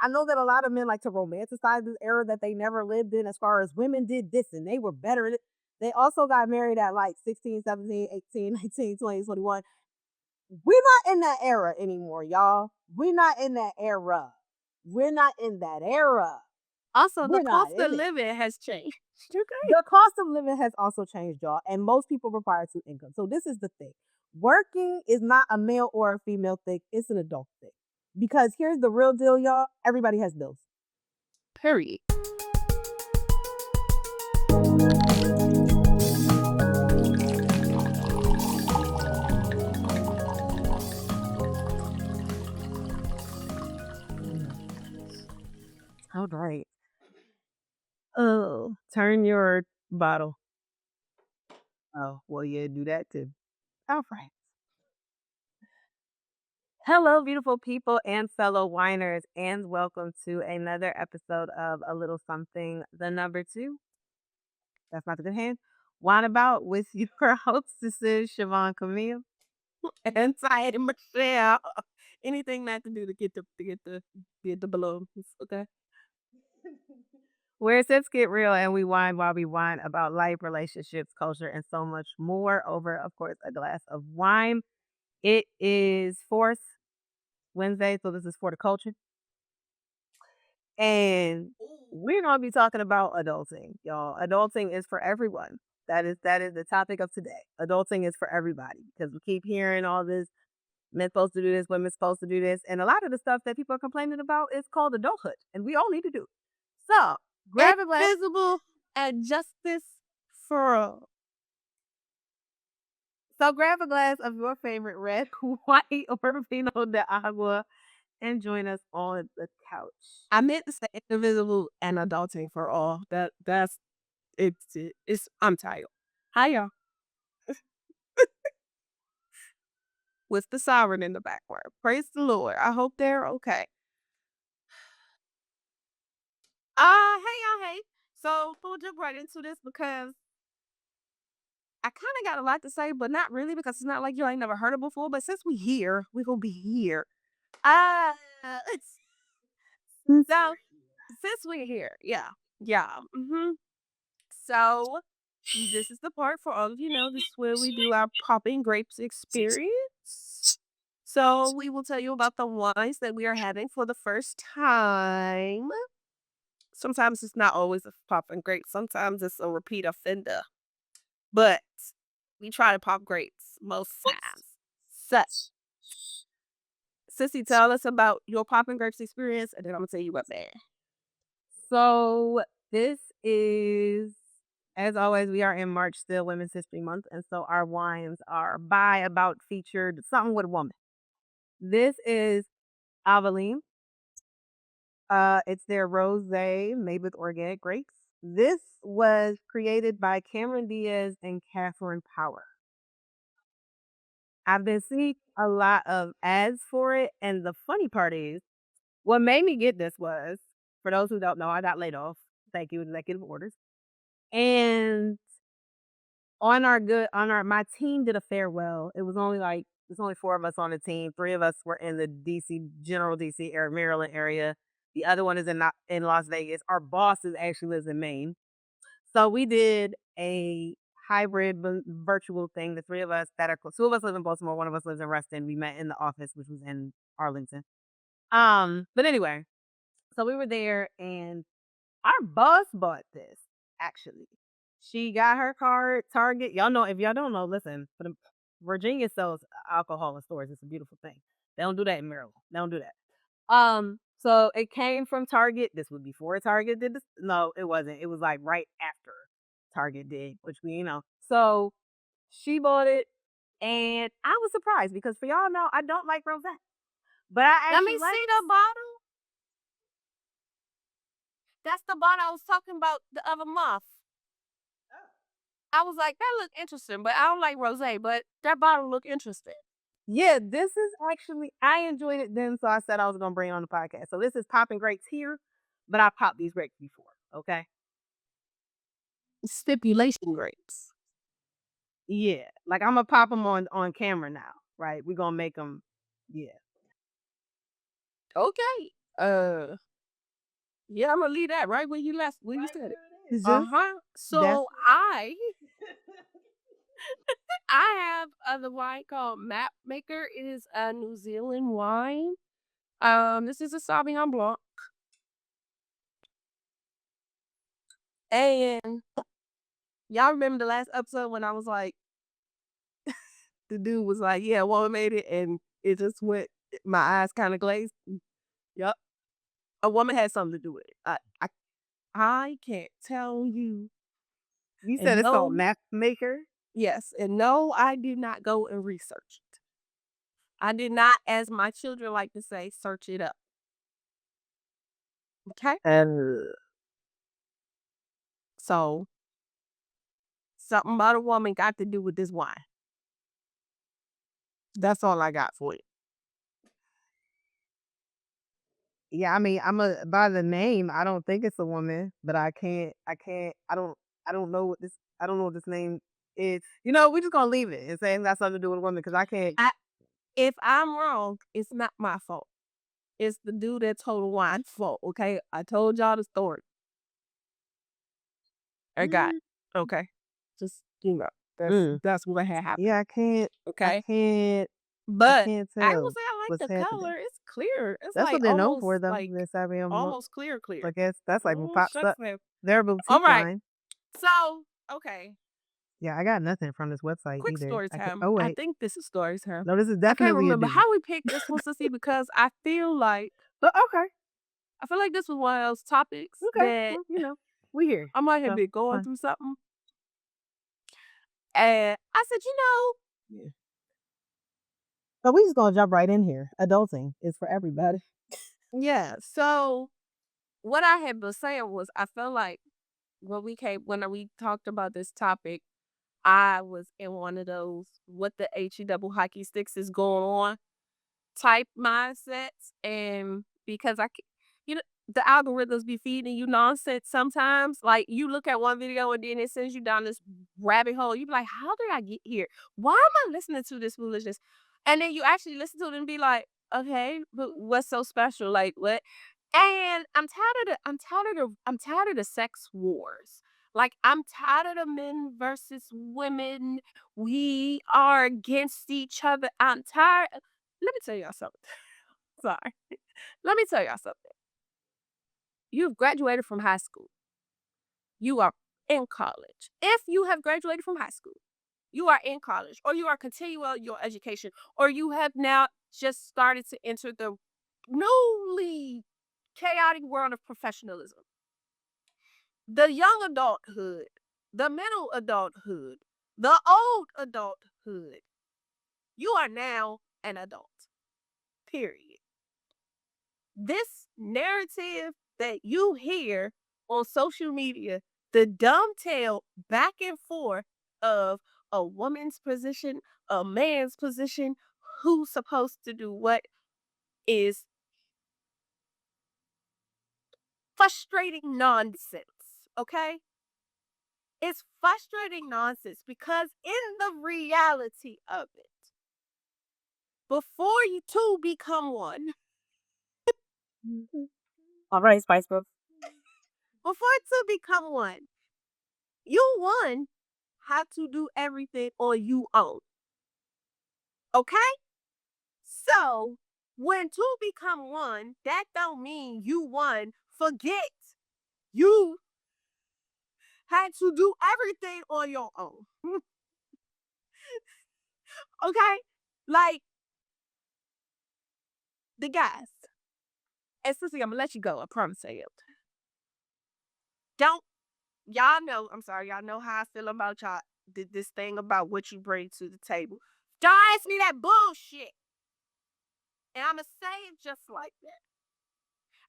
I know that a lot of men like to romanticize this era that they never lived in as far as women did this and they were better at it. They also got married at like 16, 17, 18, 19, 20, 21. We're not in that era anymore, y'all. We're not in that era. We're not in that era. Also, the We're not cost of in it. living has changed. Okay. The cost of living has also changed, y'all, and most people require two incomes. So this is the thing. Working is not a male or a female thing, it's an adult thing. Because here's the real deal, y'all. Everybody has bills. Period. All right. Oh, turn your bottle. Oh, well, yeah, do that too. All right. Hello, beautiful people and fellow whiners, and welcome to another episode of A Little Something, the number two. That's not the good hand. Wine about with your hostesses, Siobhan Camille. Anxiety, Michelle. Anything not to do to get the balloons. Okay. Where sips get real and we wine while we whine about life, relationships, culture, and so much more over, of course, a glass of wine. It is Fourth Wednesday, so this is for the culture. And we're gonna be talking about adulting, y'all. Adulting is for everyone. That is the topic of today. Adulting is for everybody because we keep hearing all this men supposed to do this, women supposed to do this, and a lot of the stuff that people are complaining about is called adulthood, and we all need to do it. So grab a glass. Invisible and justice for all. So grab a glass of your favorite red, white, or vino de agua and join us on the couch. I meant to say indivisible and adulting for all. That's it's I'm tired. Hi y'all. With the siren in the background. Praise the Lord. I hope they're okay. Hey y'all, hey. So we'll jump right into this because I kind of got a lot to say, but not really because it's not like you ain't never heard it before. But since we here, we gonna be here. Uh, so since we're here, yeah, yeah. So this is the part for all of you know. This is where we do our popping grapes experience. So we will tell you about the wines that we are having for the first time. Sometimes it's not always a popping grape. Sometimes it's a repeat offender. But we try to pop grapes most times. So, Sissy, tell us about your popping grapes experience, and then I'm gonna tell you what there. So this is, as always, we are in March still, Women's History Month, and so our wines are by, about, featured, something with a woman. This is Aveline. It's their rosé made with organic grapes. This was created by Cameron Diaz and Catherine Power. I've been seeing a lot of ads for it, and the funny part is, what made me get this was, for those who don't know, I got laid off. Thank you, executive orders. And on our my team did a farewell. There's only 4 of us on the team. 3 of us were in the DC, general DC area, Maryland area. The other one is in Las Vegas. Our boss actually lives in Maine. So we did a hybrid virtual thing. The 3 of us that are close. 2 of us live in Baltimore, 1 of us lives in Reston. We met in the office, which was in Arlington. But anyway, so we were there and our boss bought this, actually. She got her card, Target. Y'all know, if y'all don't know, listen, for the Virginia sells alcohol in stores. It's a beautiful thing. They don't do that in Maryland. They don't do that. So it came from Target. This was before Target did this. No, it wasn't. It was like right after Target did, which we. So she bought it, and I was surprised because for y'all know, I don't like rosé, but I Let actually me like. see the bottle. That's the bottle I was talking about the other month. I was like, that looked interesting, but I don't like rosé. But that bottle looked interesting. Yeah, this is actually, I enjoyed it then, so I said I was gonna bring it on the podcast. So this is popping grapes here, but I popped these grapes before. Okay. Stipulation grapes. Yeah, like I'm gonna pop them on camera now, right? We're gonna make them. Yeah. Okay. Yeah, I'm gonna leave that right where you left where you said it. It's just Uh-huh. that's So I have the wine called Map Maker. It is a New Zealand wine. This is a Sauvignon Blanc. And y'all remember the last episode when I was like, the dude was like, "Yeah, a woman made it," and it just went. My eyes kind of glazed. Yup, a woman had something to do with it. I can't tell you. you said And it's called no, map maker? yes, and no, I did not go and research it. I did not, as my children like to say, search it up. Okay, Uh, so something about a woman got to do with this wine. That's all I got for you. yeah, I mean, I'm a by the name, I don't think it's a woman, but I don't know what this name is. You know, we just gonna leave it and say it got something to do with a woman because I can't. I, if I'm wrong, it's not my fault. It's the dude that told the wine's fault. Okay, I told y'all the story. I got Mm, okay. Just that's mm, that's what had happened. yeah, I Okay, can't, I but can't I will tell say I like what's the happening. color. It's clear. It's That's like what they're known for, though. The Sauvignon Blanc. almost clear, I clear. guess that's like what Oh pops shucks, up. man. They're a All boutique right. line. So okay, Yeah, I got nothing from this website quick either. story I can. time. Oh I wait, think this is story time. no, this is I can't definitely a remember do. how we picked this one, Sissy, because But okay, I feel like this was one of those topics okay. that Well, we here, I might have so been going fine. through something, and I said, Yeah. So we just gonna jump right in here. Adulting is for everybody. yeah. So what I had been saying was, I felt like when we talked about this topic, I was in one of those what the HE double hockey sticks is going on type mindsets. And because you know, the algorithms be feeding you nonsense sometimes. Like you look at one video and then it sends you down this rabbit hole. You be like, how did I get here? Why am I listening to this foolishness? And then you actually listen to it and be like, okay, but what's so special? Like what? And I'm tired of the sex wars. Like I'm tired of the men versus women. We are against each other. I'm tired. Let me tell y'all something. Sorry. Let me tell y'all something. You've graduated from high school. You are in college. If you have graduated from high school, you are in college, or you are continuing your education, or you have now just started to enter the newly chaotic world of professionalism. The young adulthood, the middle adulthood, the old adulthood. You are now an adult. Period. This narrative that you hear on social media, the dumb tale back and forth of a woman's position, a man's position, who's supposed to do what, is frustrating nonsense. Okay? It's frustrating nonsense because in the reality of it, before you two become one, Mhm. All right, Spice Girls. before two become one, you one have to do everything on you own. Okay? So when two become one, that don't mean you one forget you had to do everything on your own. Okay? Like the guys. And Sissy, I'm gonna let you go. I promise I am. Don't y'all know, I'm sorry, y'all know how I feel about y'all. This thing about what you bring to the table. Don't ask me that bullshit. And I'ma say it just like that.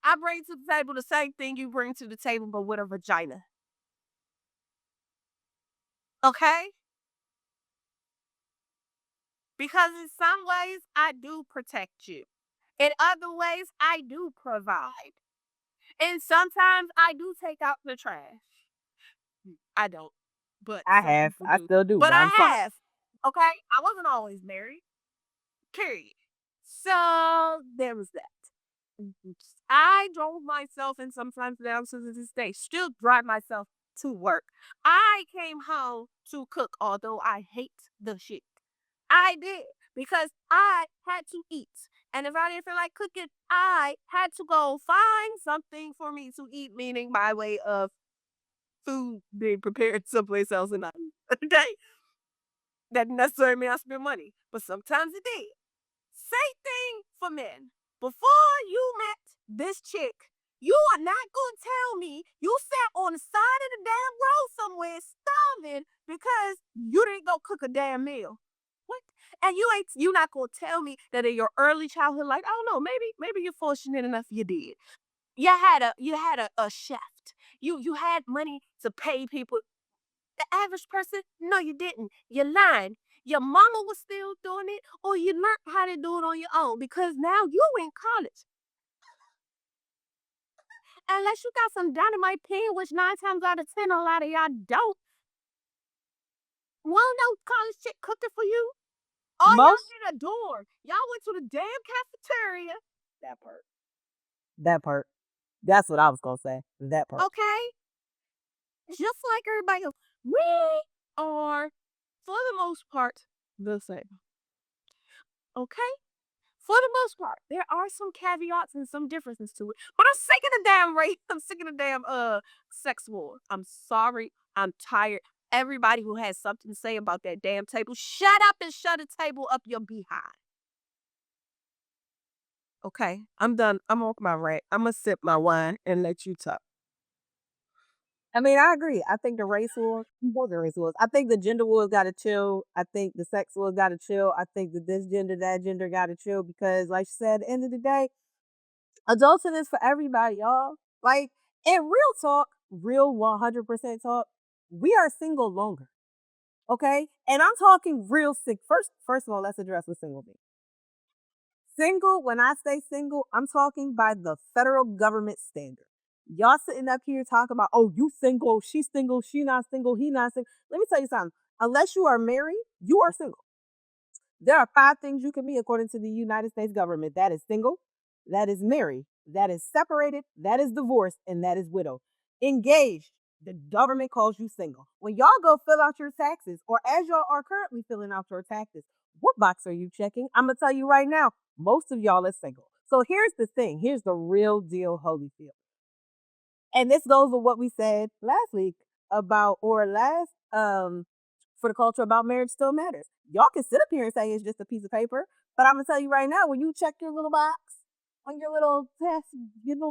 I bring to the table the same thing you bring to the table, but with a vagina. Okay? Because in some ways, I do protect you. In other ways, I do provide. And sometimes I do take out the trash. I don't, but I some have. people I do. still do, But but I'm I fine. have. Okay? I wasn't always married. Period. So there was that. Mhm. I drove myself and sometimes down to this day, still drive myself to work. I came home to cook, although I hate the shit. I did because I had to eat. And if I didn't feel like cooking, I had to go find something for me to eat, meaning by way of food being prepared someplace else and not okay. That didn't necessarily mean I spent money, but sometimes it did. Same thing for men. Before you met this chick, you are not gonna tell me you sat on the side of the damn road somewhere starving because you didn't go cook a damn meal. What? And you not gonna tell me that in your early childhood, like, I don't know, maybe you're fortunate enough you did. You had a chef. You had money to pay people. The average person, no, you didn't. You lied. Your mama was still doing it, or you learned how to do it on your own because now you in college. Unless you got some dynamite pen, which 9 times out of 10, a lot of y'all don't. Well, no college chick cooking for you. All y'all Most did a door. Y'all went to the damn cafeteria, that part. That part. That's what I was gonna say. That part. okay? Just like everybody else. We are, for the most part, the same. Okay? For the most part, there are some caveats and some differences to it. But I'm sick of the damn rape. I'm sick of the damn sex war. I'm sorry. I'm tired. Everybody who has something to say about that damn table, shut up and shut the table up your behind. Okay, I'm done. I'm off my rant. I'm gonna sip my wine and let you talk. I mean, I agree. I think the race wars, both the race wars. I think the gender wars got to chill. I think the sex wars got to chill. I think that this gender, that gender got to chill because, like you said, at the end of the day, adulting is for everybody, y'all. Like, in real talk, real 100% talk, we are single longer. Okay, and I'm talking real sick. First of all, let's address what single means. Single, when I say single, I'm talking by the federal government standard. Y'all sitting up here talking about, oh, you single, she's single, she not single, he not single. Let me tell you something. Unless you are married, you are single. There are 5 things you can be according to the United States government. That is single, that is married, that is separated, that is divorced, and that is widow. Engaged, the government calls you single. When y'all go fill out your taxes, or as y'all are currently filling out your taxes, what box are you checking? I'm gonna tell you right now, most of y'all are single. So here's the thing. Here's the real deal, Holyfield. And this goes with what we said last week about, or last for the culture about marriage still matters. Y'all can sit up here and say it's just a piece of paper, but I'm gonna tell you right now, when you check your little box on your little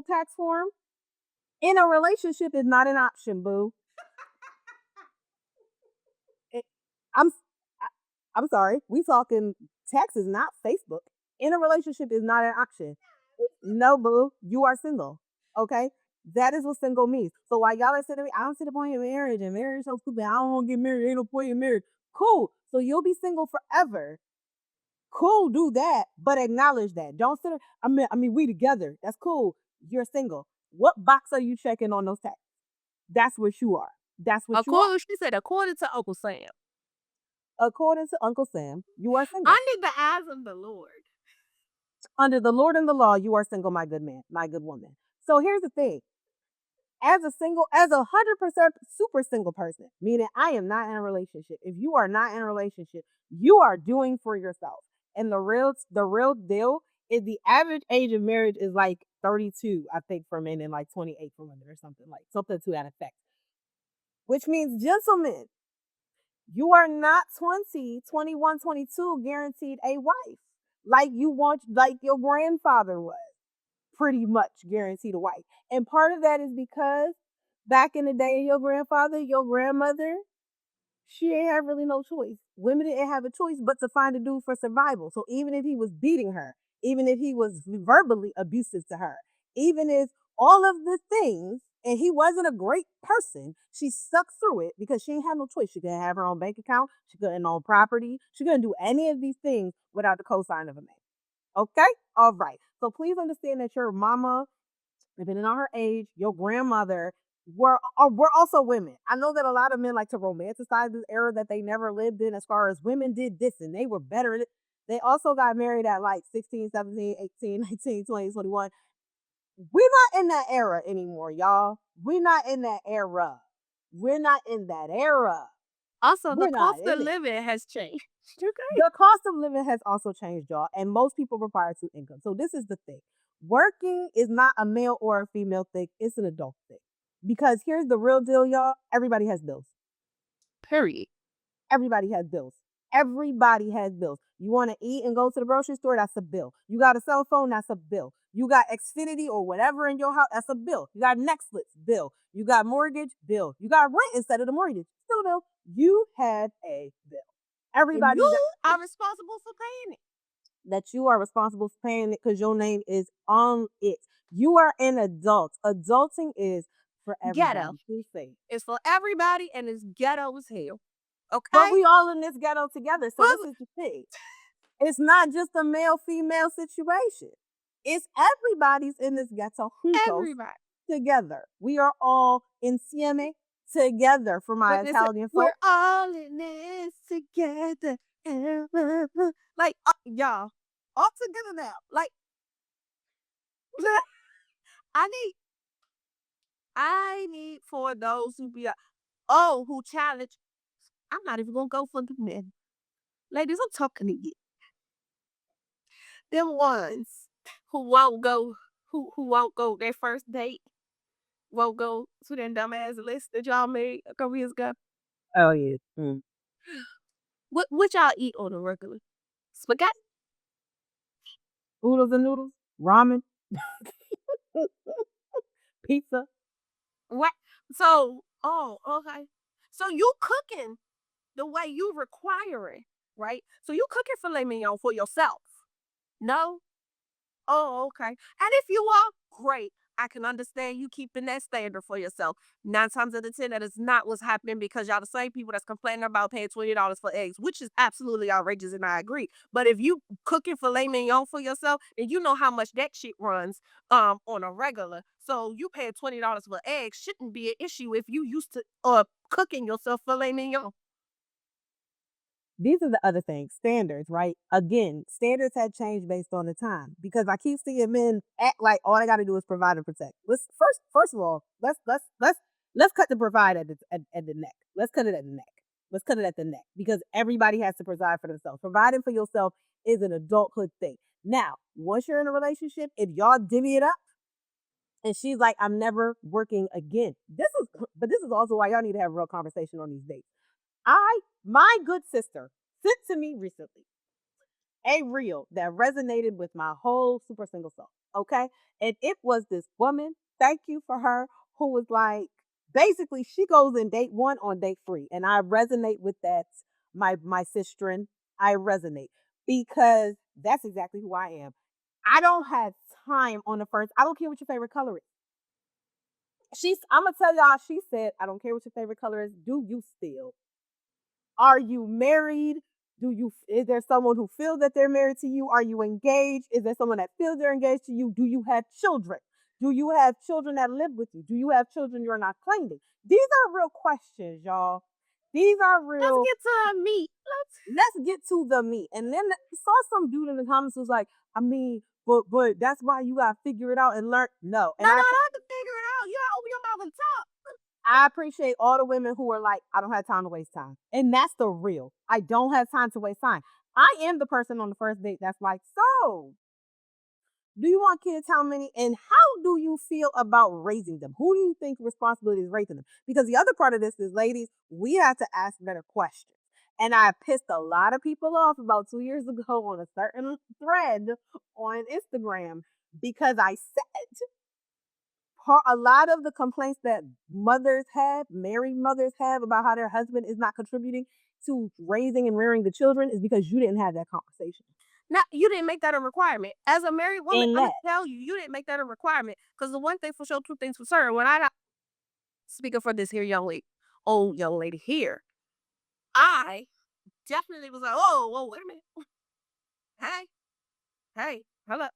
tax form, in a relationship is not an option, boo. It, I'm I, I'm sorry. We talking taxes, not Facebook. In a relationship is not an option. No, boo. You are single. Okay. That is what single means. So while y'all are sitting, I don't see the point in marriage, and marriage is so stupid. I don't want to get married. Ain't no point in marriage. Cool. So you'll be single forever. Cool, do that, but acknowledge that. Don't sit. I mean, we together. That's cool. You're single. What box are you checking on those taxes? That's what you are. That's what you are. She said, according to Uncle Sam, According to Uncle Sam, you are single. under the eyes of the Lord. Under the Lord and the law, you are single, my good man, my good woman. So here's the thing. As 100% super single person, meaning I am not in a relationship. If you are not in a relationship, you are doing for yourself. And the real deal is the average age of marriage is like 32, I think, for men, and like 28 for women, or something to that effect. Which means, gentlemen, you are not 20, 21, 22 guaranteed a wife like your grandfather was pretty much guaranteed a wife. And part of that is because back in the day, your grandfather, your grandmother, she ain't have really no choice. Women didn't have a choice but to find a dude for survival. So even if he was beating her, even if he was verbally abusive to her, even if all of the things, and he wasn't a great person, she stuck through it because she ain't had no choice. She couldn't have her own bank account. She couldn't own property. She couldn't do any of these things without the cosign of a man. Okay? All right. So please understand that your mama, depending on her age, your grandmother, were also women. I know that a lot of men like to romanticize this era that they never lived in, as far as women did this and they were better at it. They also got married at like 16, 17, 18, 19, 20, 21. We're not in that era anymore, y'all. We're not in that era. We're not in that era. Also, the We're not cost of in it. living has changed. Okay. The cost of living has also changed, y'all, and most people require two incomes. So this is the thing. Working is not a male or a female thing, it's an adult thing. Because here's the real deal, y'all. Everybody has bills. Period. Everybody has bills. Everybody has bills. You want to eat and go to the grocery store? That's a bill. You got a cell phone? That's a bill. You got Xfinity or whatever in your house? That's a bill. You got Netflix? Bill. You got mortgage? Bill. You got rent instead of the mortgage? Still a bill. You had a bill. And Everybody you are responsible for paying it. that you are responsible for paying it because your name is on it. You are an adult. Adulting is for Ghetto. everybody. Who say? It's for everybody and it's ghetto as hell. But Okay? we all in this ghetto together. So But this is the thing. It's not just a male female situation. It's everybody's in this ghetto juntos everybody. together. We are all insieme together for my What they say, Italian we're folk. all in this together. Like, y'all, all together now. Like, I need, I need for those who be, who challenge. I'm not even gonna go for the men, ladies. I'm talking to you. Them ones who won't go, who won't go their first date, won't go to that dumbass list that y'all made a couple years ago. Oh yeah. Mm. What y'all eat on a regular? Spaghetti. Oodles and noodles, ramen, pizza. What? So, okay. So you cooking the way you require it, right? So you cooking filet mignon for yourself. No? Oh, okay. And if you are, great. I can understand you keeping that standard for yourself. 9 times out of 10, that is not what's happening because y'all the same people that's complaining about paying $20 for eggs, which is absolutely outrageous, and I agree. But if you cooking filet mignon for yourself, then you know how much that shit runs on a regular. So you paying $20 for eggs shouldn't be an issue if you used to cooking yourself filet mignon. These are the other things, standards, right? Again, standards had changed based on the time because I keep seeing men act like all they got to do is provide and protect. Let's first of all, let's cut the provide at the neck. Let's cut it at the neck. Let's cut it at the neck because everybody has to provide for themselves. Providing for yourself is an adulthood thing. Now, once you're in a relationship, if y'all divvy it up and she's like, I'm never working again. This is also why y'all need to have a real conversation on these dates. My good sister sent to me recently a reel that resonated with my whole super single self. Okay. And it was this woman, thank you for her, who was like, basically, she goes in date one on date three. And I resonate with that. My sister, I resonate because that's exactly who I am. I don't have time on the first. I don't care what your favorite color is. I'm gonna tell y'all. She said, "I don't care what your favorite color is. Do you still? Are you married? Is there someone who feels that they're married to you? Are you engaged? Is there someone that feels they're engaged to you? Do you have children? Do you have children that live with you? Do you have children you're not claiming? These are real questions, y'all. These are Let's real. get to our meat. Let's Let's get to the meat. And then I saw some dude in the comments who was like, I mean, but that's why you gotta figure it out and learn. No, no, and no, I have to figure it out. You gotta open your mouth and talk. I appreciate all the women who are like, I don't have time to waste time. And that's the real. I don't have time to waste time. I am the person on the first date that's like, so do you want kids? How many? And how do you feel about raising them? Who do you think responsibility is raising them? Because the other part of this is, ladies, we have to ask better questions. And I pissed a lot of people off about 2 years ago on a certain thread on Instagram because I said a lot of the complaints that mothers have, married mothers have about how their husband is not contributing to raising and rearing the children is because you didn't have that conversation. Now, you didn't make that a requirement. As a married woman, And I'm gonna that tell you, you didn't make that a requirement. Because the one thing for sure, two things for certain. When I speaking for this here young lady, old young lady here, I definitely was like, oh, whoa, wait a minute. Hey, hey, hello,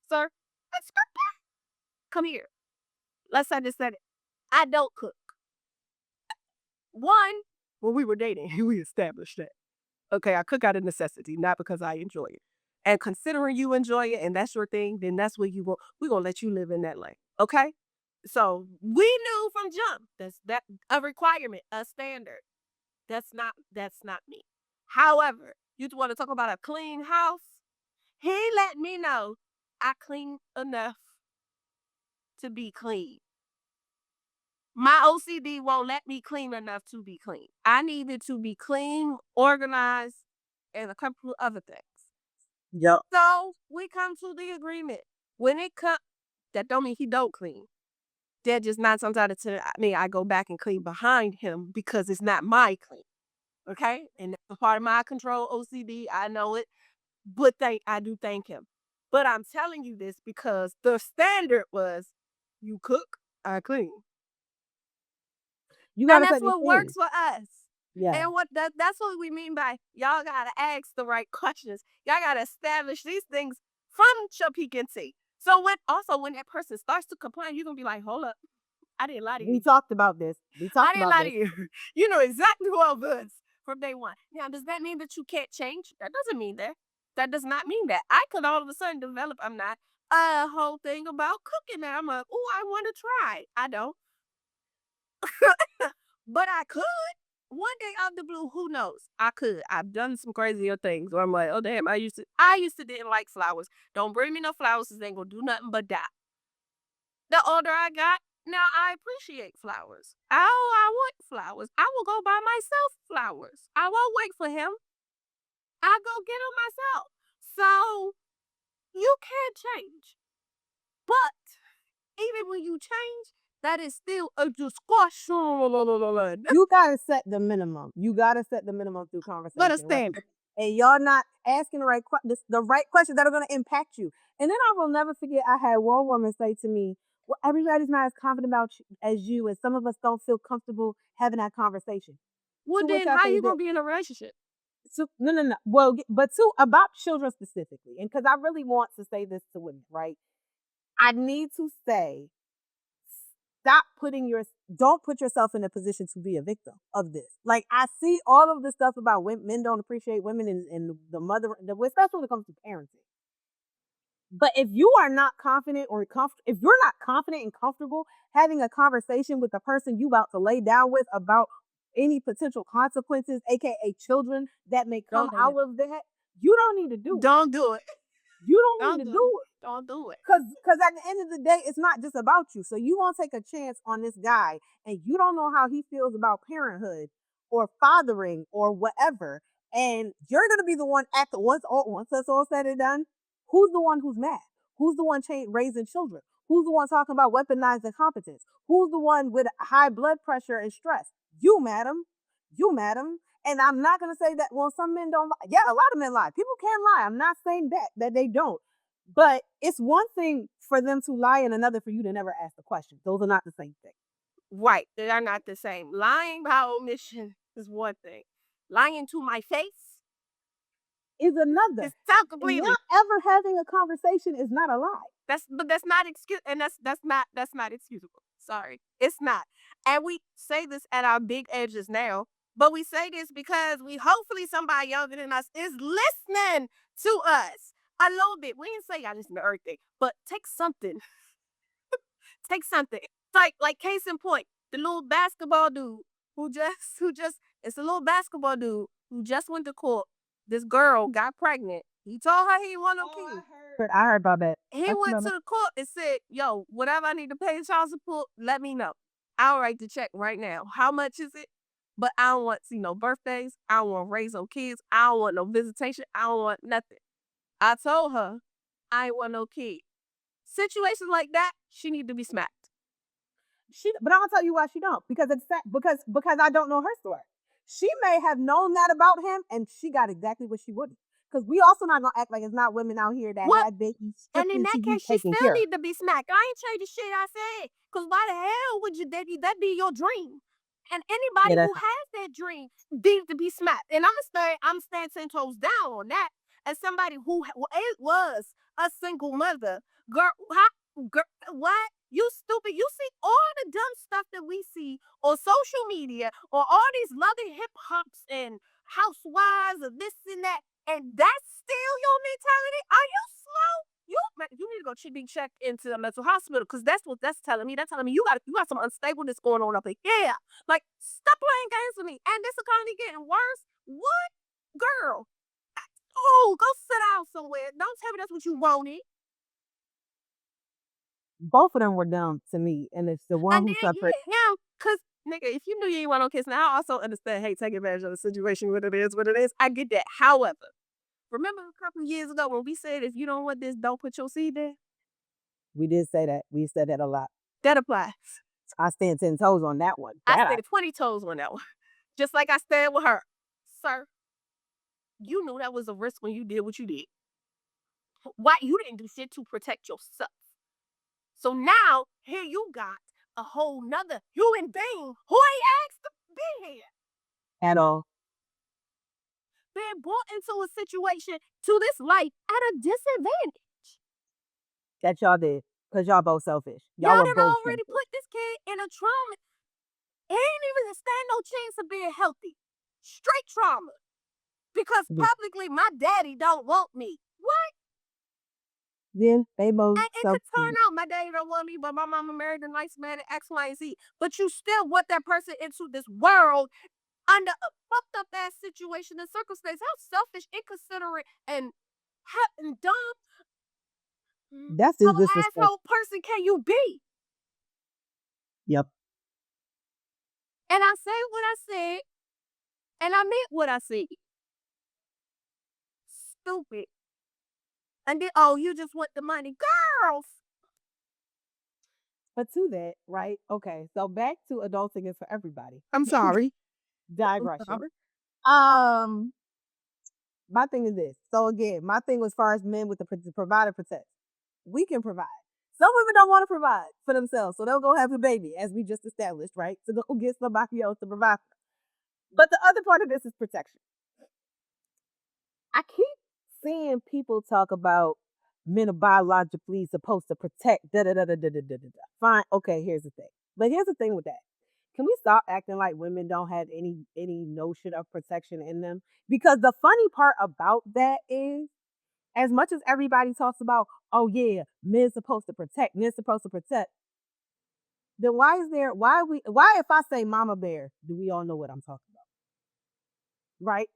sir. Let's come here. Let's understand it. I don't cook. One, when we were dating, we established that. Okay, I cook out of necessity, not because I enjoy it. And considering you enjoy it and that's your thing, then that's what you want. We're gonna let you live in that lane. Okay? So we knew from jump that a requirement, a standard. That's not me. However, you want to talk about a clean house? He let me know I clean enough to be clean. My OCD won't let me clean enough to be clean. I needed to be clean, organized, and a couple of other things. Yep. So we come to the agreement. When it comes, that don't mean he don't clean. That just not sometimes out of I go back and clean behind him because it's not my clean. Okay? And that's a part of my control OCD. I know it. But I do thank him. But I'm telling you this because the standard was you cook, I clean. You And gotta that's set these what works things. for us. Yeah. And that's what we mean by y'all gotta ask the right questions. Y'all gotta establish these things from your peak and see. So when that person starts to complain, you're gonna be like, hold up, I didn't lie to We you. talked about this. We I talked didn't about lie to this. you. You know exactly who I was from day one. Now, does that mean that you can't change? That doesn't mean that. That does not mean that. I could all of a sudden develop, I'm not, a whole thing about cooking that I'm like, oh, I want to try. I don't. But I could. One day out of the blue, who knows? I could. I've done some crazier things where I'm like, oh damn, I used to didn't like flowers. Don't bring me no flowers, 'cause they ain't gonna do nothing but die. The older I got, now I appreciate flowers. I want flowers. I will go buy myself flowers. I won't wait for him. I'll go get them myself. So you can't change. But even when you change, that is still a discussion. You gotta set the minimum. You gotta set the minimum through What a conversation, right? standard. And y'all not asking the right questions that are gonna impact you. And then I will never forget. I had one woman say to me, "Well, everybody's not as confident about you as you, and some of us don't feel comfortable having that conversation." Well, To which then I how say you that gonna be in a relationship? so no, no, no. Well, but to about children specifically, and because I really want to say this to women, right? I need to say stop putting your don't put yourself in a position to be a victim of this. Like I see all of this stuff about women, men don't appreciate women and the mother, especially when it comes to parenting. But if you are not confident or if you're not confident and comfortable having a conversation with the person you about to lay down with about any potential consequences, aka children that may come Don't do out that. of that, you don't need to do it. Don't do it. You don't need Don't to do it. do it. Don't do it. Cause at the end of the day, it's not just about you. So you won't take a chance on this guy and you don't know how he feels about parenthood or fathering or whatever. And you're gonna be the one at the once that's all said and done, who's the one who's mad? Who's the one raising children? Who's the one talking about weaponized incompetence? Who's the one with high blood pressure and stress? You, madam. You, madam. And I'm not gonna say that. Well, some men don't lie. Yeah, a lot of men lie. People can lie. I'm not saying that they don't. But it's one thing for them to lie and another for you to never ask the question. Those are not the same thing. Right. They are not the same. Lying by omission is one thing. Lying to my face Is is another. so And completely. not ever having a conversation is not a lie. That's not excuse and that's not excusable. Sorry. It's not. And we say this at our big ages now, but we say this because we hopefully somebody younger than us is listening to us a little bit. We didn't say y'all listen to everything, but take something. Take something. It's like case in point, the little basketball dude who just it's a little basketball dude who just went to court. This girl got pregnant. He told her he want no kids. I heard about that. He I went smell to that. the court and said, "Yo, whatever I need to pay child support, let me know. I'll write the check right now. How much is it? But I don't want to see no birthdays. I don't want to raise no kids. I don't want no visitation. I don't want nothing." I told her I ain't want no kid. Situations like that, she need to be smacked. But I'll tell you why she don't. Because I don't know her story. She may have known that about him, and she got exactly what she wanted. Because we also not gonna act like it's not women out here that What? have babies And in strictly that to be case, she taken still care of. need to be smacked. I ain't say the shit I said. Cause why the hell would you that be your dream? And Yeah, anybody that's who has that dream needs to be smacked. And I'm staying 10 toes down on that. As somebody it was a single mother. Girl, what? You stupid. You see all the dumb stuff that we see on social media or all these loving hip hops and housewives of this and that. And that's still your mentality? Are you slow? You need to go be checked into a mental hospital because that's what that's telling me. That's telling me you got some unstableness going on up here. Like, stop playing games with me. And this economy getting worse. What? Girl. Oh, go sit down somewhere. Don't tell me that's what you wanted. Both of them were dumb to me, and it's the one And who then suffered. yeah, cause nigga, if you knew you ain't want no kids, now I also understand, hey, take advantage of the situation, what it is, what it is. I get that. However, remember a couple of years ago when we said if you don't want this, don't put your seed there? We did say that. We said that a lot. That applies. I stand 10 toes on that one. I That I stand 20 toes on that one. Just like I stand with her. Sir, you knew that was a risk when you did what you did. Why you didn't do shit to protect yourself. So now here you got a whole nother human being who ain't asked to be here. at all. Being brought into a situation to this life at a disadvantage. That y'all did. Because y'all both selfish. Y'all Y'all were done both already selfish. put this kid in a trauma. He ain't even stand no chance of being healthy. Straight trauma. Because Yeah. publicly my daddy don't want me. What? Then they both And it could selfish. turn out my daddy don't want me, but my mama married a nice man at X, Y, and Z. But you still want that person into this world under a fucked up ass situation and circumstance. How selfish, inconsiderate, and dumb That's of his an disrespect. asshole person can you be? Yep. And I say what I said, and I meant what I said. Stupid. And then, oh, you just want the money. Girls! But to that, right? Okay. So back to adulting is for everybody. I'm sorry. I'm Digression. sorry. Um, my thing is this. So again, my thing as far as men with the provider protect. We can provide. Some women don't want to provide for themselves, so they'll go have a baby, as we just established, right? To go get somebody else to provide. But the other part of this is protection. I keep seeing people talk about men are biologically supposed to protect. Da da da da da da da da. Fine, okay. Here's the thing. But here's the thing with that. Can we stop acting like women don't have any notion of protection in them? Because the funny part about that is, as much as everybody talks about, oh yeah, men's supposed to protect, men's supposed to protect. Then why is there? Why if I say mama bear, do we all know what I'm talking about, right?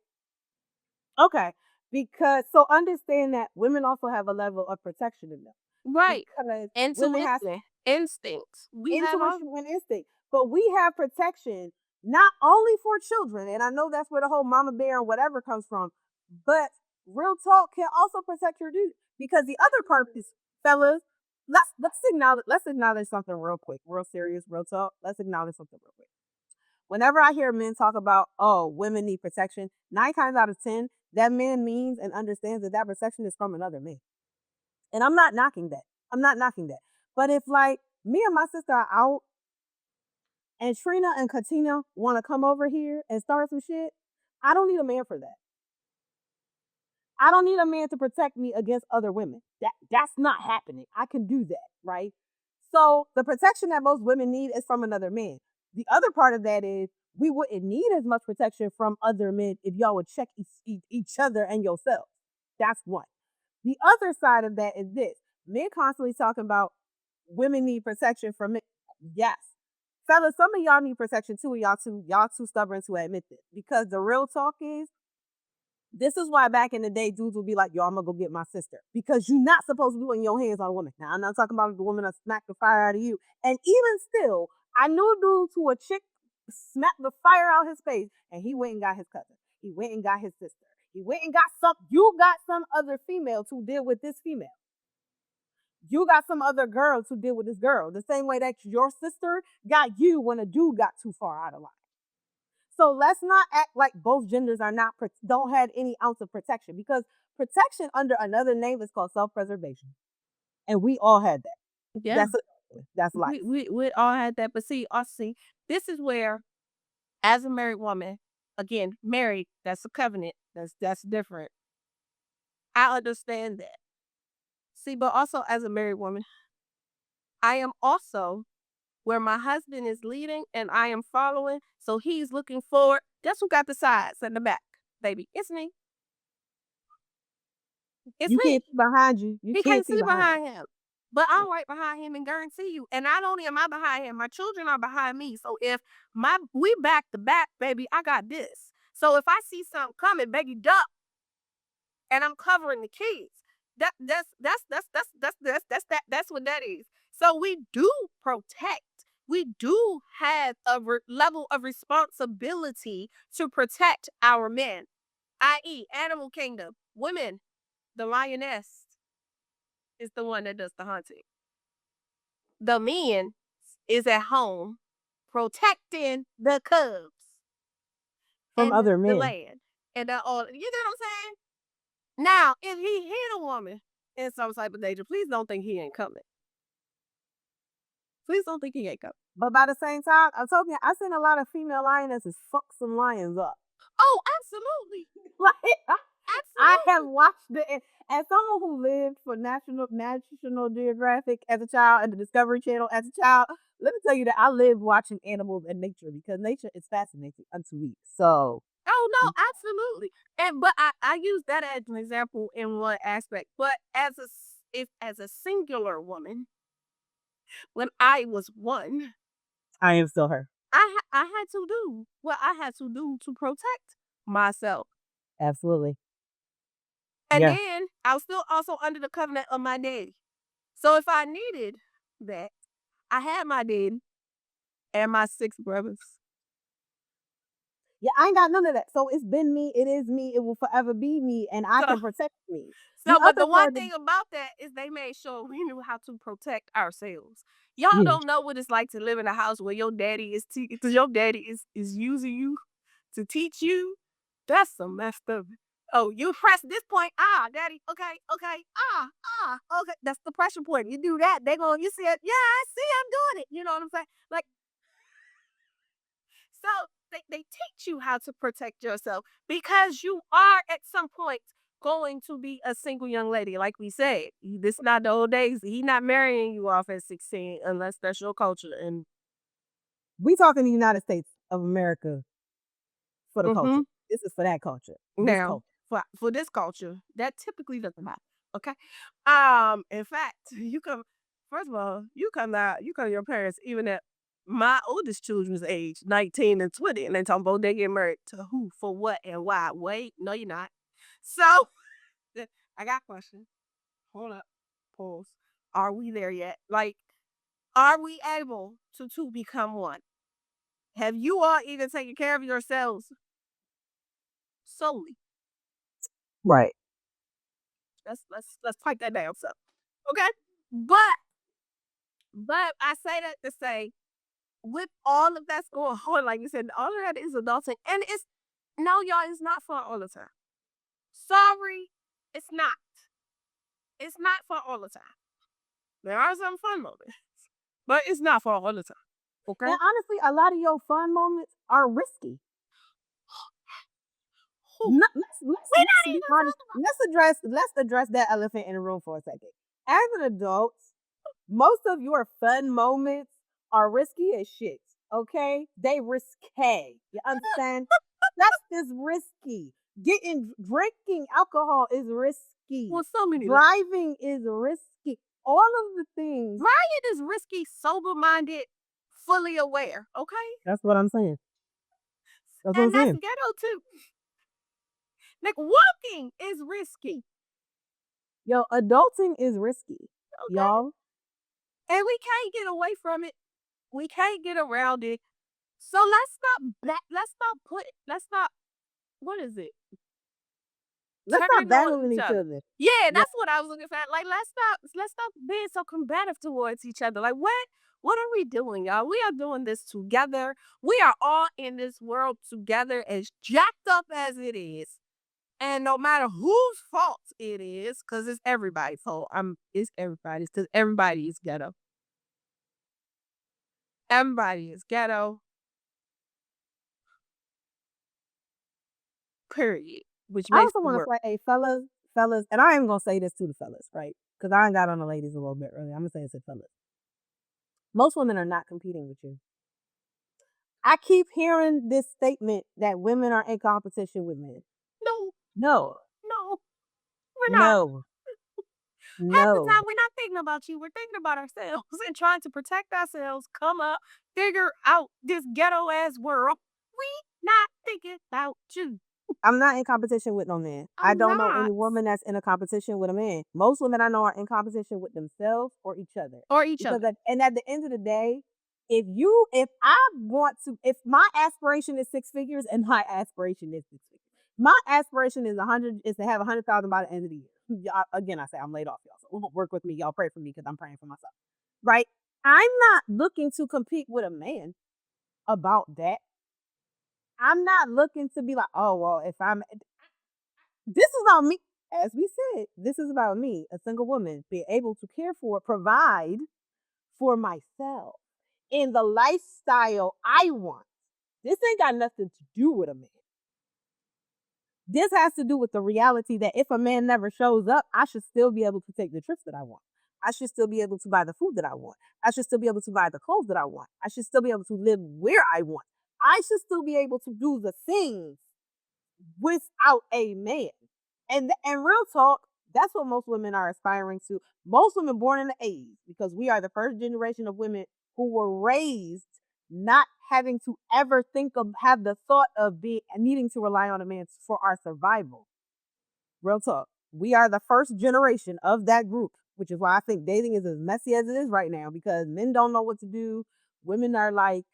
Okay. Because so understand that women also have a level of protection in them. Right. Because women have Intuition. Instincts. We have all. intuition and instinct. But we have protection not only for children, and I know that's where the whole mama bear and whatever comes from, but real talk can also protect your dude. Because the other part is, fellas, let's acknowledge something real quick, real serious, real talk. Let's acknowledge something real quick. Whenever I hear men talk about, oh, women need protection, 9 times out of 10, that man means and understands that that protection is from another man. And I'm not knocking that. I'm not knocking that. But if like me and my sister are out and Trina and Katina want to come over here and start some shit, I don't need a man for that. I don't need a man to protect me against other women. That's not happening. I can do that, right? So the protection that most women need is from another man. The other part of that is we wouldn't need as much protection from other men if y'all would check each other and yourself. That's one. The other side of that is this: men constantly talking about women need protection from men. Yes, fellas, some of y'all need protection too. Y'all too stubborn to admit this, because the real talk is, this is why back in the day, dudes would be like, yo, I'm gonna go get my sister. Because you're not supposed to be putting your hands on a woman. Now, I'm not talking about the woman that smacked the fire out of you. And even still, I knew dudes who a chick smacked the fire out his face and he went and got his cousin. He went and got his sister. He went and got you got some other female to deal with this female. You got some other girl to deal with this girl. The same way that your sister got you when a dude got too far out of line. So let's not act like both genders are not don't have any ounce of protection, because protection under another name is called self-preservation, and we all had that. Yeah. That's life. We all had that. But see, this is where, as a married woman, again, married, that's a covenant. That's different. I understand that. See, but also as a married woman, I am also where my husband is leading and I am following. So he's looking forward. Guess who got the sides and the back, baby? It's me. It's You me. can't see behind you. You He can't can't see see behind behind him. But you. I'm right behind him and guarantee you. And not only am I behind him, my children are behind me. So if my we back to back, baby, I got this. So if I see something coming, baby, duck, and I'm covering the kids. That's what that is. So we do protect. We do have a level of responsibility to protect our men, i.e., animal kingdom. Women, the lioness is the one that does the hunting. The men is at home protecting the cubs From and other the men. land and all. You know what I'm saying? Now, if he hit a woman in some type of danger, please don't think he ain't coming. Please don't think he ain't coming. But by the same time, I told you, I seen a lot of female lionesses fuck some lions up. Oh, absolutely. Like I have Absolutely. watched it as someone who lived for National Geographic as a child and the Discovery Channel as a child. Let me tell you that I lived watching animals and nature because nature is fascinating unto me. So Oh no, absolutely. And but I use that as an example in one aspect. But if as a singular woman, when I was one, I am still her. I had to do what I had to do to protect myself. Absolutely. And Yeah. then I was still also under the covenant of my daddy. So if I needed that, I had my daddy and my 6 brothers. Yeah, I ain't got none of that. So it's been me, it is me, it will forever be me, and I So, can protect me. The but other the one part of thing about that is they made sure we knew how to protect ourselves. Y'all yeah. don't know what it's like to live in a house where your daddy is using you to teach you. That's some messed up. Oh, you press this point. Ah, daddy. Okay, okay. Okay. That's the pressure point. You do that, they going. You see it. Yeah, I see. I'm doing it. You know what I'm saying? Like so, they teach you how to protect yourself because you are at some point going to be a single young lady. Like we said, this not the old days. He not marrying you off at 16 unless that's your culture. And We talking the United States of America for the culture. mhm. This is for that culture. This Now, culture. for this culture, that typically doesn't happen. Okay. In fact, you come first of all, you come to your parents even at my oldest children's age, 19 and 20, and they talking about they get married to who, for what, and why. Wait, no, you're not. So I got a question. Hold up. Pause. Are we there yet? Like, are we able to two become one? Have you all even taken care of yourselves solely? Right. Let's pipe that down. So okay. But I say that to say, with all of that's going on, like you said, all of that is adulting. And it's no, y'all, it's not fun all the time. Sorry, it's not. It's not fun all the time. There are some fun moments, but it's not fun all the time. Okay? And honestly, a lot of your fun moments are risky. Whew. No, We're not let's be even honest. talking Let's address that elephant in the room for a second. As an adult, most of your fun moments are risky as shit. Okay, they risque. You understand? Sex is risky. Drinking alcohol is risky. well, so many Driving is risky. All of the things. Ryan is risky, sober minded, fully aware. Okay? That's what I'm saying. That's what I'm And that's saying. ghetto too. Like walking is risky. Yo, adulting is risky, Okay? y'all. And we can't get away from it. We can't get around it. So let's stop what is it? Let's stop Turning on battling each each other. other. Yeah, Yeah, that's what I was looking for. Like let's stop being so combative towards each other. Like what are we doing, y'all? We are doing this together. We are all in this world together, as jacked up as it is. And no matter whose fault it is, because it's everybody's fault. It's everybody's because everybody is ghetto. Everybody is ghetto. Period. Which I makes also it want to work. say, hey, fellas, and I am gonna say this to the fellas, right? Because I ain't got on the ladies a little bit earlier. I'm gonna say this to fellas. Most women are not competing with you. I keep hearing this statement that women are in competition with men. No, No, no, we're not. No, Half the no. time, we're not thinking about you. We're thinking about ourselves and trying to protect ourselves, come up, figure out this ghetto ass world. We not thinking about you. I'm not in competition with no man. I I'm don't know any not. woman that's in a competition with a man. Most women I know are in competition with themselves or each other. Or each Because other. at the end of the day, if my aspiration is six figures and my aspiration is six figures, my aspiration is to have 100,000 by the end of the year. Again, I say I'm laid off, y'all. So work with me, y'all. Pray for me because I'm praying for myself. Right? I'm not looking to compete with a man about that. I'm not looking to be like, oh well, if I'm this is about me. As we said, this is about me, a single woman, being able to care for, provide for myself in the lifestyle I want. This ain't got nothing to do with a man. This has to do with the reality that if a man never shows up, I should still be able to take the trips that I want. I should still be able to buy the food that I want. I should still be able to buy the clothes that I want. I should still be able to live where I want. I should still be able to do the things without a man. And real talk, that's what most women are aspiring to. Most women born in the 80s, because we are the first generation of women who were raised not having to ever have the thought of being needing to rely on a man for our survival. Real talk. We are the first generation of that group, which is why I think dating is as messy as it is right now because men don't know what to do. Women are like,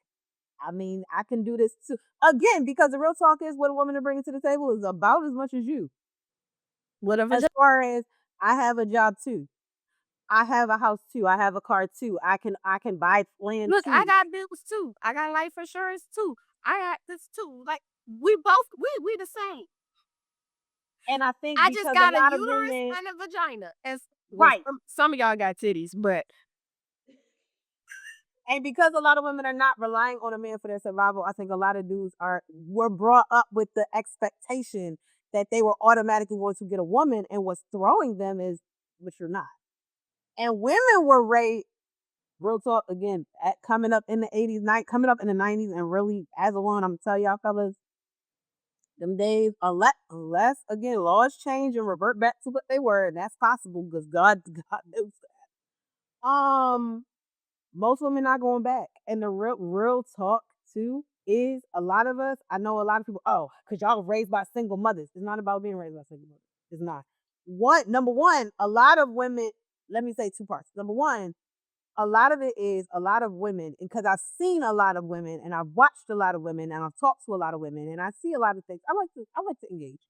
I mean, I can do this too. Again, because the real talk is what a woman is bringing to the table is about as much as you. Whatever. As far as I have a job too. I have a house too. I have a car too. I can buy land Look, I too. got bills too. I got life insurance too. I got this too. Like we both we the same. And I think I just because a got a lot of uterus women and a vagina. As well, right. some of y'all got titties, but And because a lot of women are not relying on a man for their survival, I think a lot of dudes were brought up with the expectation that they were automatically going to get a woman, and what's throwing them is, but you're not. And women were raised, real talk again, coming up in the 80s, coming up in the 90s, and really as a woman, I'm gonna tell y'all fellas, them days, unless again laws change and revert back to what they were, and that's possible because God knows that. Most women not going back. And the real talk too is a lot of us, I know a lot of people, oh, because y'all were raised by single mothers. It's not about being raised by single mothers. It's not. Number one, a lot of women, let me say two parts. Number one, a lot of it is a lot of women, because I've seen a lot of women and I've watched a lot of women and I've talked to a lot of women and I see a lot of things. I like to engage.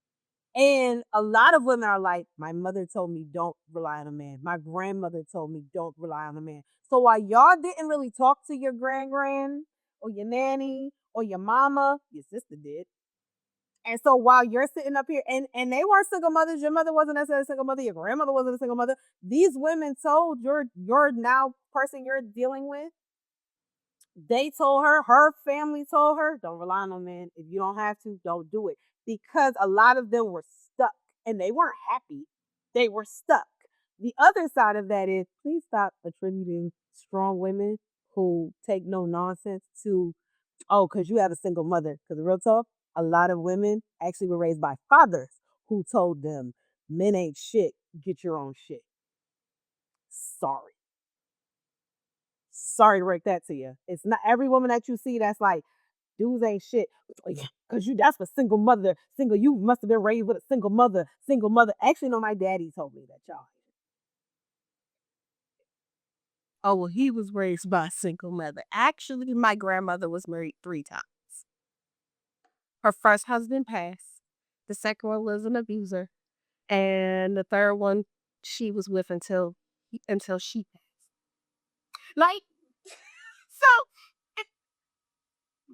And a lot of women are like, my mother told me don't rely on a man. My grandmother told me don't rely on a man. So while y'all didn't really talk to your grand or your nanny or your mama, your sister did. And so while you're sitting up here and they weren't single mothers, your mother wasn't necessarily a single mother, your grandmother wasn't a single mother. These women told your now person you're dealing with, they told her family told her, don't rely on them, man. If you don't have to, don't do it. Because a lot of them were stuck and they weren't happy. They were stuck. The other side of that is please stop attributing strong women who take no nonsense to, oh, because you have a single mother. Because real talk, a lot of women actually were raised by fathers who told them men ain't shit, get your own shit. Sorry. Sorry to break that to you. It's not every woman that you see that's like, dudes ain't shit. Cause that's for single mother. Single, you must have been raised with a single mother. Single mother. Actually, no, my daddy told me that, y'all. oh well, he was raised by a single mother. Actually, my grandmother was married 3 times. Her first husband passed. The second one was an abuser, and the third one she was with until she passed. Like so.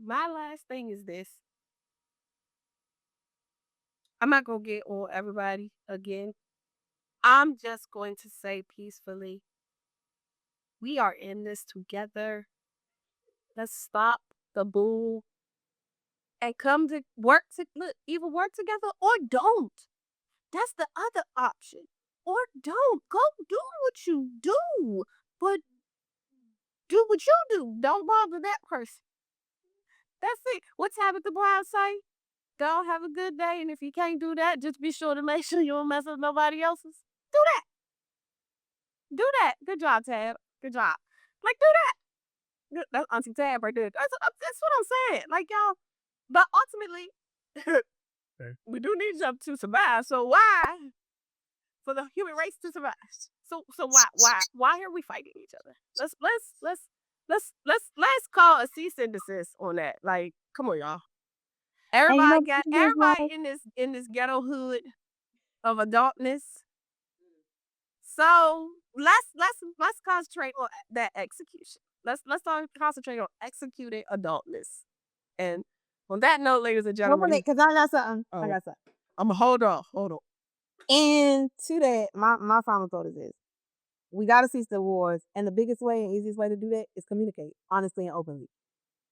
My last thing is this. I'm not gonna get on everybody again. I'm just going to say peacefully, we are in this together. Let's stop the bull and come to work to look, either work together or don't. That's the other option. Or don't. Go do what you do. But do what you do. Don't bother that person. That's it. What's Tabitha Brown say? Go have a good day, and if you can't do that, just be sure to make sure you don't mess up nobody else's. Do that. Do that. Good job, Tab. Good job. Like, do that. Good. That's Auntie Tab right there. That's what I'm saying. Like, y'all. But ultimately, we do need each to survive. So why, for the human race to survive? So why are we fighting each other? Let's call a cease and desist on that. Like, come on, y'all. And you know Everybody what got this is, everybody right? in this ghetto hood of adultness. So let's concentrate on that execution. Let's concentrate on executing adultness. And on that note, ladies and One more gentlemen, thing, because I got something. I oh, got something. I'm hold on, hold on. And to that, my final thought is this. We gotta cease the wars. And the biggest way and easiest way to do that is communicate honestly and openly.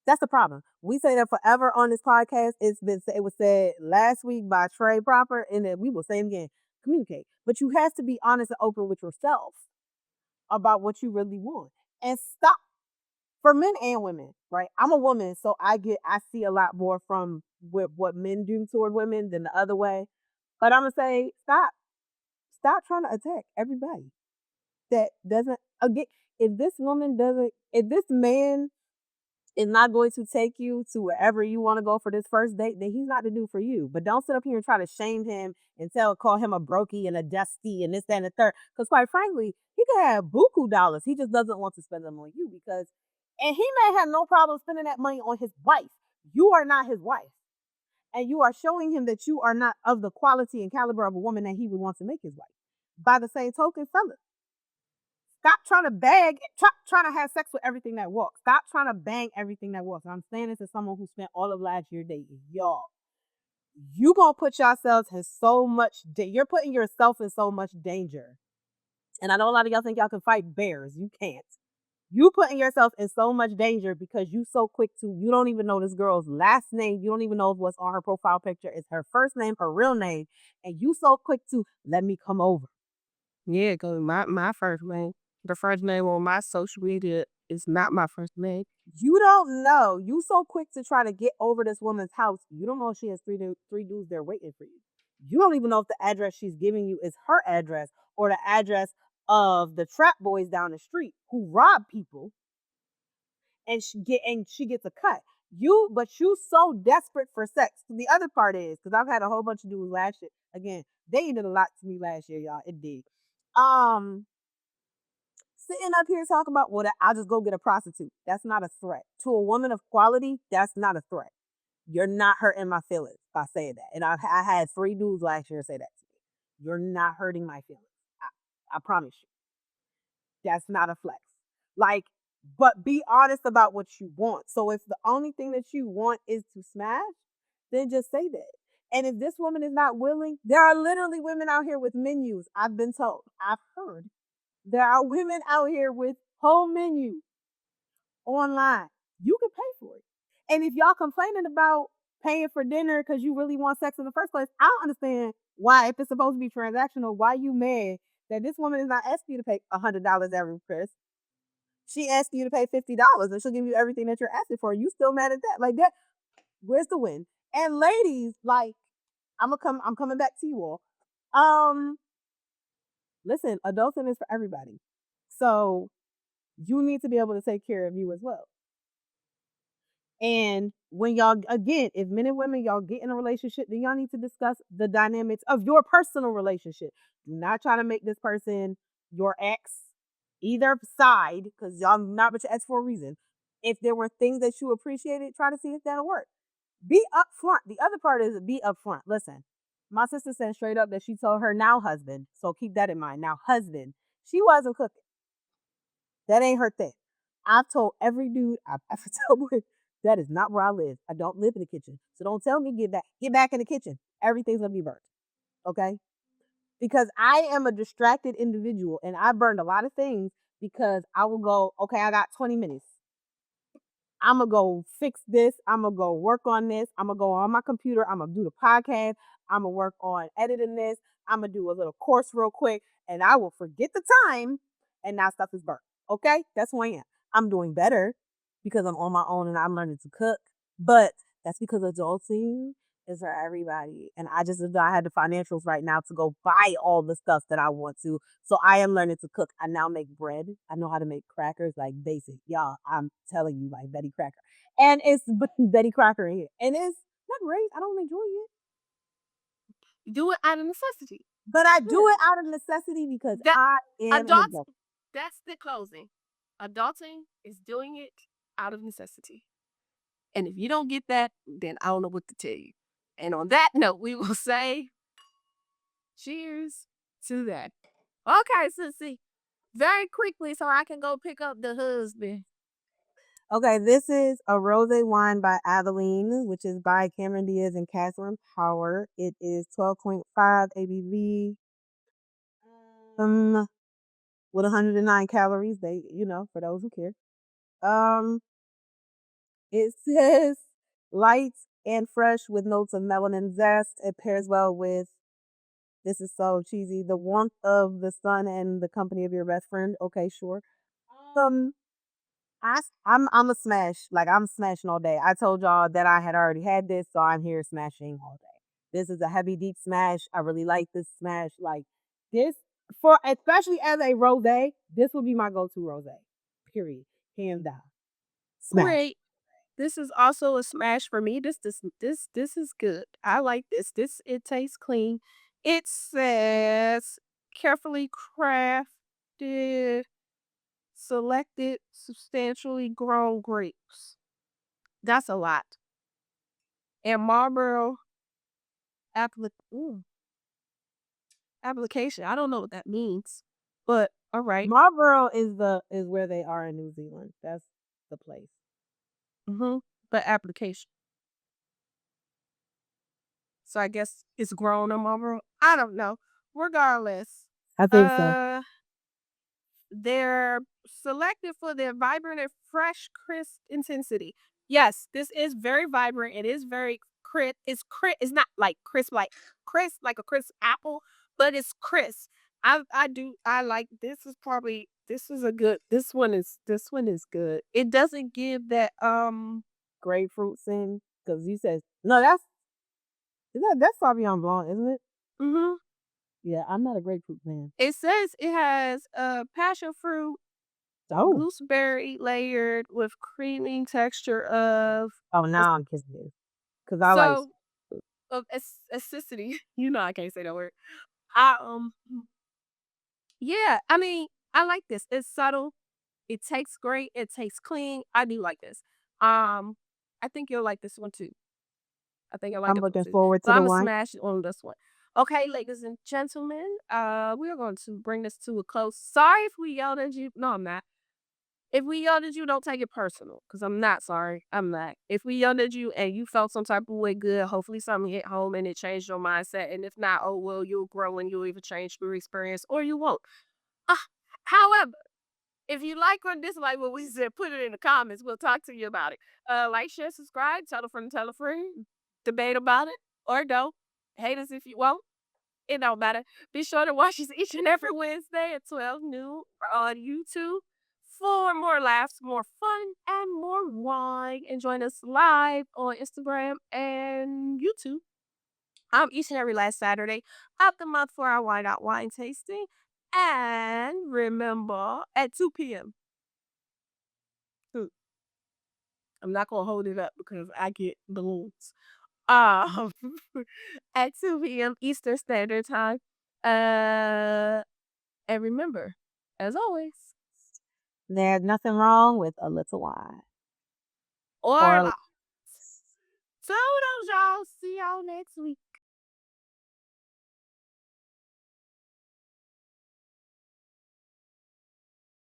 That's the problem. We say that forever on this podcast. It was said last week by Trey Proper, and then we will say it again. Communicate. But you have to be honest and open with yourself about what you really want. And stop for men and women, right? I'm a woman, so I see a lot more from what men do toward women than the other way. But I'm gonna say stop trying to attack everybody that doesn't again. If this man is not going to take you to wherever you want to go for this first date, then he's not the dude for you. But don't sit up here and try to shame him and call him a brokey and a dusty and this, that, and the third. Because quite frankly, he could have buku dollars. He just doesn't want to spend them on you and he may have no problem spending that money on his wife. You are not his wife. And you are showing him that you are not of the quality and caliber of a woman that he would want to make his wife. By the same token, fellas, stop trying to trying to have sex with everything that walks. Stop trying to bang everything that walks. And I'm saying this as someone who spent all of last year dating. Y'all, you gonna put yourselves in so much, you're putting yourself in so much danger. And I know a lot of y'all think y'all can fight bears. You can't. You putting yourself in so much danger because you don't even know this girl's last name. You don't even know what's on her profile picture. It's her first name, her real name. And you so quick to let me come over. Yeah, cause my first name, the first name on my social media is not my first name. You don't know. You so quick to try to get over this woman's house. You don't know if she has three dudes there waiting for you. You don't even know if the address she's giving you is her address or the address of the trap boys down the street who rob people and she gets a cut. But you so desperate for sex. The other part is because I've had a whole bunch of dudes last year. Again, they did a lot to me last year, y'all. It did. Um, Sitting up here talking about, well, I'll just go get a prostitute. That's not a threat. To a woman of quality, that's not a threat. You're not hurting my feelings by saying that. And I had three dudes last year say that to me. You're not hurting my feelings. I promise you. That's not a flex. Like, but be honest about what you want. So if the only thing that you want is to smash, then just say that. And if this woman is not willing, there are literally women out here with menus. I've been told. I've heard. There are women out here with whole menus online. You can pay for it. And if y'all complaining about paying for dinner because you really want sex in the first place, I don't understand why, if it's supposed to be transactional, why you mad that this woman is not asking you to pay $100 every Chris. She asked you to pay $50 and she'll give you everything that you're asking for. You still mad at that? Like that, where's the win? And ladies, like, I'm coming back to you all. Um, Listen, adulting is for everybody. So you need to be able to take care of you as well. And when y'all, again, if men and women, y'all get in a relationship, then y'all need to discuss the dynamics of your personal relationship. Do not try to make this person your ex, either side, because y'all not but your ex for a reason. If there were things that you appreciated, try to see if that'll work. Be upfront. The other part is be upfront. Listen, my sister said straight up that she told her now husband, so keep that in mind. Now husband, she wasn't cooking. That ain't her thing. I've told every dude I've ever told with that is not where I live. I don't live in the kitchen. So don't tell me get back in the kitchen. Everything's gonna be burnt. Okay? Because I am a distracted individual and I burned a lot of things because I will go, okay, I got 20 minutes. I'm gonna go fix this. I'm gonna go work on this. I'm gonna go on my computer. I'm gonna do the podcast. I'm gonna work on editing this. I'm gonna do a little course real quick, and I will forget the time, and now stuff is burnt. Okay, that's who I am. I'm doing better because I'm on my own and I'm learning to cook. But that's because adulting It's for everybody. And I just I had the financials right now to go buy all the stuff that I want to. So I am learning to cook. I now make bread. I know how to make crackers, like basic. Y'all, I'm telling you, like Betty Cracker. And it's Betty Cracker in here. And it's not great. I don't enjoy it. Do it out of necessity. But I do Yeah. it out of necessity because That I am an adults adult. that's the closing. Adulting is doing it out of necessity. And if you don't get that, then I don't know what to tell you. And on that note, we will say cheers to that. Okay, Sissy. Very quickly so I can go pick up the husband. Okay, this is a rosé wine by Adeline, which is by Cameron Diaz and Catherine Power. It is 12.5 ABV, with 109 calories. They, for those who care. Um, it says light and fresh with notes of melon and zest. It pairs well with, this is so cheesy, the warmth of the sun and the company of your best friend. Okay, sure. Um, I'm a smash. Like I'm smashing all day. I told y'all that I had already had this, so I'm here smashing all day. This is a heavy, deep smash. I really like this smash. Like this for especially as a rosé, this would be my go-to rosé. Period. Hands down. Smash. Great. This is also a smash for me. This is good. I like this. It tastes clean. It says carefully crafted, selected, substantially grown grapes. That's a lot. And Marlboro applic- application. I don't know what that means, but all right. Marlboro is where they are in New Zealand. That's the place. Mm-hmm. But application. So I guess it's grown in Marlboro. I don't know. Regardless, I think so. uh, they're selected for their vibrant and fresh, crisp intensity. Yes, this is very vibrant. It is very crisp. It's crisp. It's not like crisp like a crisp apple, but it's crisp. I like this is probably this is a good this one is good. It doesn't give that Grapefruit sin, because you said no. That's Sauvignon Blanc, isn't it? mhm. Yeah, I'm not a grapefruit fan. It says it has passion fruit, Oh, gooseberry layered with creamy texture of oh, ac- now I'm kissing you because I like. so of acidity. You know I can't say that word. I yeah, I mean, I like this. It's subtle. It tastes great. It tastes clean. I do like this. I think you'll like this one too. I think I like I'm this one looking too. forward So to the I'm gonna wine. smash on this one. Okay, ladies and gentlemen, we are going to bring this to a close. Sorry if we yelled at you. No, I'm not. If we yelled at you, don't take it personal, because I'm not sorry. I'm not. If we yelled at you and you felt some type of way, good. Hopefully, something hit home and it changed your mindset. And if not, oh well, you'll grow and you'll even change through experience, or you won't. Uh, however, if you like or dislike what we said, put it in the comments. We'll talk to you about it. Like, share, subscribe, tell a friend, debate about it, or don't. Hate us if you won't. It don't matter. Be sure to watch us each and every Wednesday at 12 noon on YouTube for more laughs, more fun, and more wine. And join us live on Instagram and YouTube. Each and every last Saturday of the month for our Wine Out Wine tasting. And remember, at 2 p.m. I'm not gonna hold it up because I get balloons. Um, at 2 p.m. Eastern Standard Time. Uh, and remember, as always, There's nothing wrong with a little wine or or la. So those y'all. See y'all next week.